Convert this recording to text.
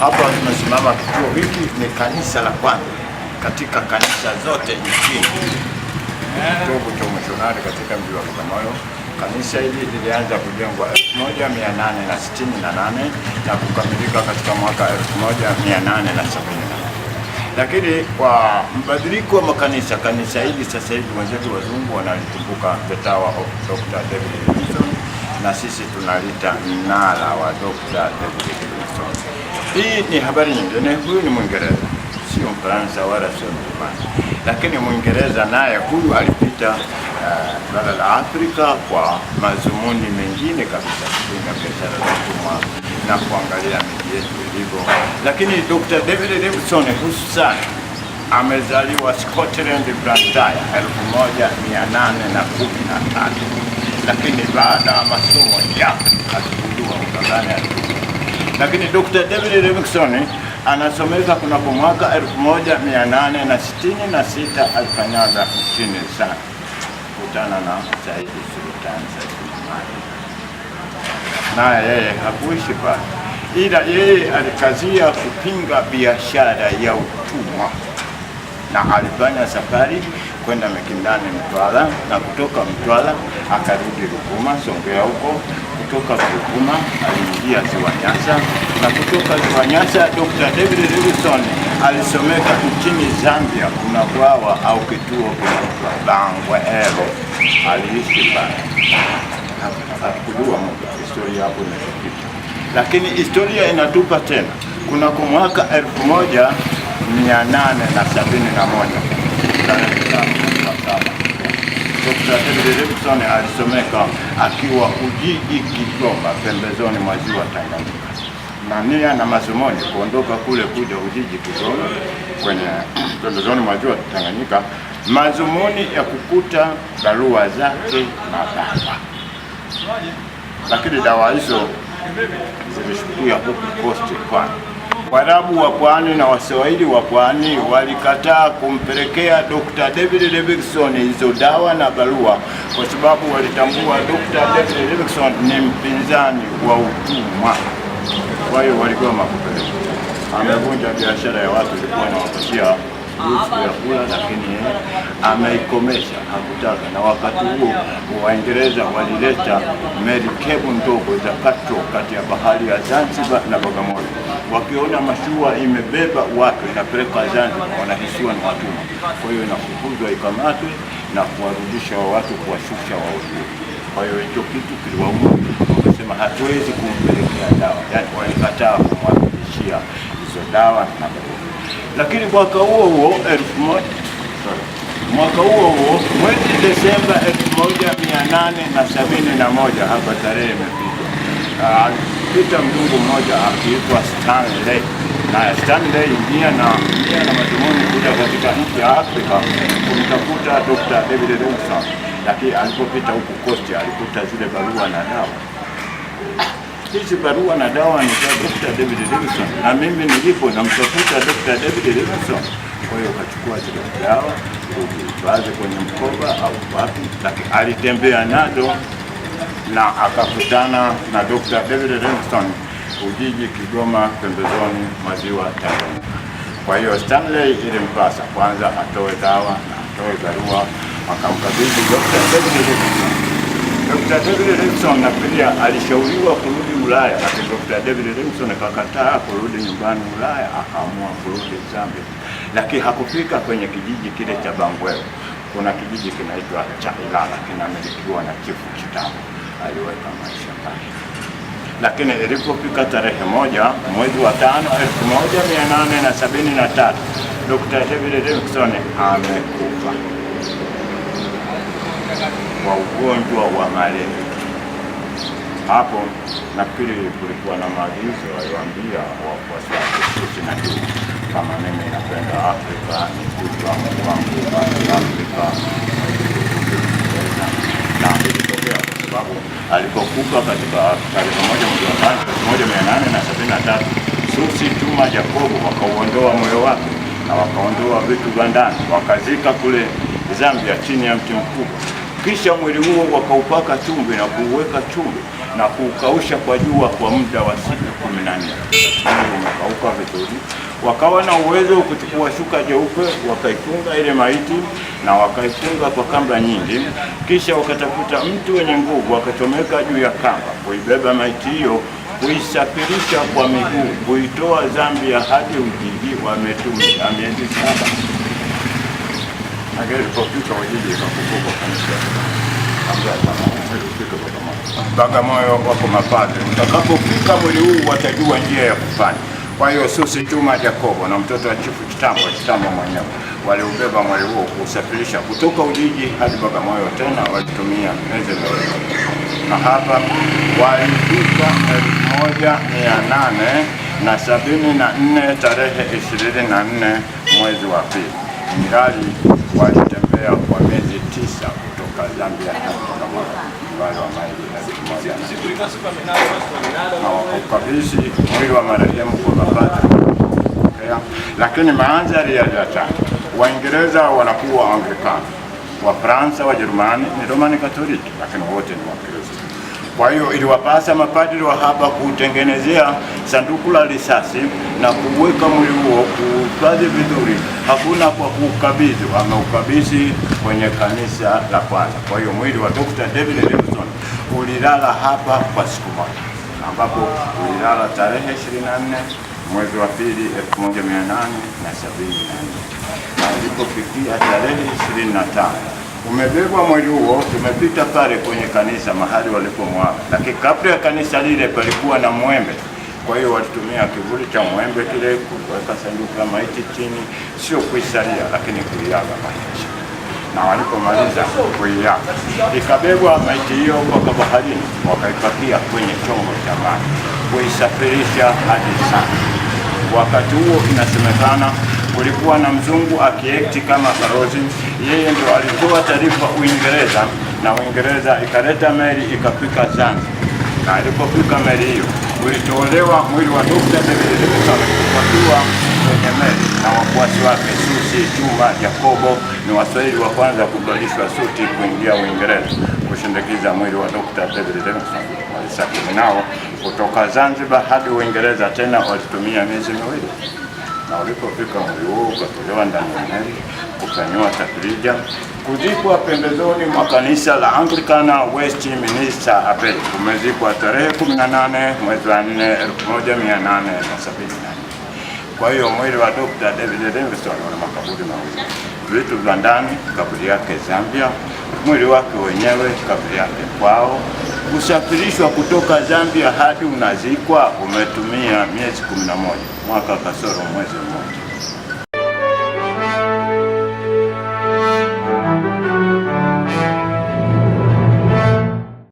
Hapa tunasimama, kituo hiki ni kanisa la kwanza katika kanisa zote nchini, kitovu cha umishonari katika mji wa Bagamoyo. Kanisa hili lilianza kujengwa 1868 na kukamilika katika mwaka 1878. Lakini kwa mbadiliko wa makanisa, kanisa hili sasa hivi wenzetu wazungu wanalikumbuka the Tower of Dr. David Livingstone, na sisi tunalita mnara wa Dr. David Livingstone. Hii ni habari nyingine. Huyu ni Mwingereza, sio Mfaransa wala sio Mjerumani, lakini Mwingereza naye huyu alipita bara la Afrika kwa mazumuni mengine kabisa, kujenga biashara za utumwa na kuangalia miji yetu ilivyo. Lakini Dr. David Livingstone hususan amezaliwa Scotland, Blantyre 1813, lakini baada ya masomo yake alikujua Uganda. Lakini Dr. David Livingstone anasomeka kunako mwaka 1866 alikanyaga nchini sana kutana na Said Sultan Said Mahmud. Na yeye hakuishi pale, ila yeye alikazia kupinga biashara ya utumwa, na alifanya safari kwenda Mikindani, Mtwara, na kutoka Mtwara akarudi Ruvuma, Songea huko. Kutoka Ruvuma aliingia Ziwa Nyasa, na kutoka Ziwa Nyasa Dr. David Livingstone alisomeka nchini Zambia. Kuna bwawa au kituo kinaitwa Bangweelo, aliishi pale. Hakujua historia hapo inatupita, lakini historia inatupa tena kunako mwaka 1871 Dr. David Livingstone alisomeka akiwa Ujiji, Kigoma, pembezoni mwa ziwa Tanganyika, na nia na mazumuni kuondoka kule kuja Ujiji, Kigoma, kwenye pembezoni mwa ziwa Tanganyika, mazumuni ya kukuta barua zake na dawa. Lakini dawa hizo zilishukia huku Coast Pwani. Waarabu wa pwani na Waswahili wa pwani walikataa kumpelekea Dr. David Livingstone hizo dawa na barua, kwa sababu walitambua Dr. David Livingstone ni mpinzani wa utumwa. Kwa hiyo waligoma kupeleka. Amevunja biashara ya watu, ilikuwa inawapatia ruhusa ya kula, lakini ameikomesha, hakutaka. Na wakati huo Waingereza walileta merikebu ndogo za patrol kati ya bahari ya Zanzibar na Bagamoyo. Wakiona mashua imebeba watu inapeleka Zanzibar, wanahisiwa ni watumwa. Kwa hiyo inafukuzwa, ikamatwe na kuwarudisha wa watu, kuwashusha waozi. Kwa hiyo hicho kitu kiliwauma, wakasema hatuwezi kumpelekea dawa, yani walikataa kumwakilishia hizo dawa na barua. Lakini mwaka huo mwezi Desemba 1871, hapa tarehe imepita, alipita mzungu mmoja akiitwa Stanley, na Stanley nia na madhumuni kuja katika nchi ya Afrika kumtafuta Dr. David Livingstone. Lakini alipopita huku Coast alikuta zile barua na dawa. Hizi barua na dawa ni za Dr. David Livingstone, na mimi nilipo namtafuta Dr. David Livingstone. Kwa hiyo kachukua zile dawa baadhi kwenye mkoba au wapi, lakini alitembea nazo na akakutana na Dr. David Livingstone Ujiji, Kigoma, pembezoni mwa ziwa Tanganyika. Kwa hiyo Stanley ilimpasa kwanza atoe dawa na atoe barua, akamkabidhi Dr. David Livingstone. Dr. David Livingstone na pia alishauriwa kurudi Ulaya, lakini Dr. David Livingstone akakataa kurudi nyumbani Ulaya, akaamua kurudi Zambia. Lakini hakufika kwenye kijiji kile cha Bangweelo. Kuna kijiji kinaitwa cha Ilala, kinamilikiwa na chifu kitambo, aliweka maisha pale. Lakini ilipofika tarehe 1 mwezi wa 5 1873, Dr. David Livingstone amekufa kwa ugonjwa wa malaria. Hapo nafikiri kulikuwa na maagizo aliyoambia wafuasi wake, sisi na kama mimi napenda Afrika, ni kujua Mungu wangu Afrika. Na ilitokea kwa sababu alipokufa katika tarehe 1 mwezi wa 5 1873, Susi Tuma Jacob wakauondoa moyo wake na wakaondoa vitu vya ndani, wakazika kule Zambia chini ya mti mkubwa. Kisha mwili huo wakaupaka chumvi na kuuweka chumvi na kuukausha kwa jua kwa muda wa siku 10. umekauka vizuri. Wakawa na uwezo wa kuchukua shuka jeupe wakaifunga ile maiti na wakaifunga kwa kamba nyingi, kisha wakatafuta mtu wenye nguvu wakachomeka juu ya kamba, kuibeba maiti hiyo, kuisafirisha kwa miguu, kuitoa Zambia hadi Ujiji. Wametumia miezi 7. Alipofika Ujiji ikafufuka kanisa Bagamoyo. Wako mapadri, utakapofika mwili huu watajua njia ya kufanya. Kwa hiyo Susi Chuma Jacobo na mtoto wa Chifu Chitambo mwenyewe waliubeba mwili huo kusafirisha kutoka Ujiji hadi Bagamoyo. Tena walitumia miezi miwili, na hapa walifika 1874 tarehe 24 mwezi wa pili. Ingali walitembea kwa miezi 9 kutoka Zambia hadi Bagamoyo, umbali wa maili 1000, na wakakabidhi mwili wa marehemu kwa mapadri. Lakini mandhari ya Japan, Waingereza wanakuwa Anglikana, Wafransa, Wajerumani ni Romani Katoliki, lakini wote ni Wakristo. Kwa hiyo iliwapasa mapadri wa hapa kutengenezea sanduku la risasi na kuweka mwili huo, kuhifadhi vizuri. Hakuna kwa kukabidhi, wameukabidhi kwenye kanisa la kwanza. Kwa hiyo mwili wa Dr. David Livingstone ulilala hapa kwa siku moja, ambapo ulilala tarehe 24 mwezi wa pili 1874, na ilipofikia tarehe 25 umebebwa mwili huo. Tumepita pale kwenye kanisa mahali walipomwaga, lakini kabla ya kanisa lile palikuwa na mwembe. Kwa hiyo walitumia kivuli cha mwembe kile kuweka sanduku la maiti chini, sio kuisalia, lakini kuiaga maiti. Na walipomaliza kuiaga, ikabebwa maiti hiyo mpaka baharini, wakaipakia kwenye chombo cha maji kuisafirisha hadi Zambia. Wakati huo inasemekana kulikuwa na mzungu akiekti kama balozi. Yeye ndo alitoa taarifa Uingereza, na Uingereza ikaleta meli ikafika Zanzibar. Na ilipofika meli hiyo, ulitolewa mwili wa Dr. David Livingstone wakiwa kwenye meli na wafuasi wake. Susi Chuma Jacobo ni Waswahili wa kwanza kuvalishwa suti kuingia Uingereza kushindikiza mwili wa Dr. David Livingstone. Walisafiri nao kutoka Zanzibar hadi Uingereza, tena walitumia miezi miwili. Na ulipofika mwili huo ukatolewa ndani ya meli, kufanyiwa tafrija, kuzikwa pembezoni mwa kanisa la Anglikana Westminster Abbey. Kumezikwa tarehe 18 mwezi wa 4 1874. Kwa hiyo mwili wa Dr. David Livingstone una makaburi mawili. Vitu vya ndani, kaburi yake Zambia, mwili wake wenyewe kaburi yake kwao. Kusafirishwa kutoka Zambia hadi unazikwa umetumia miezi 11, mwaka kasoro mwezi mmoja.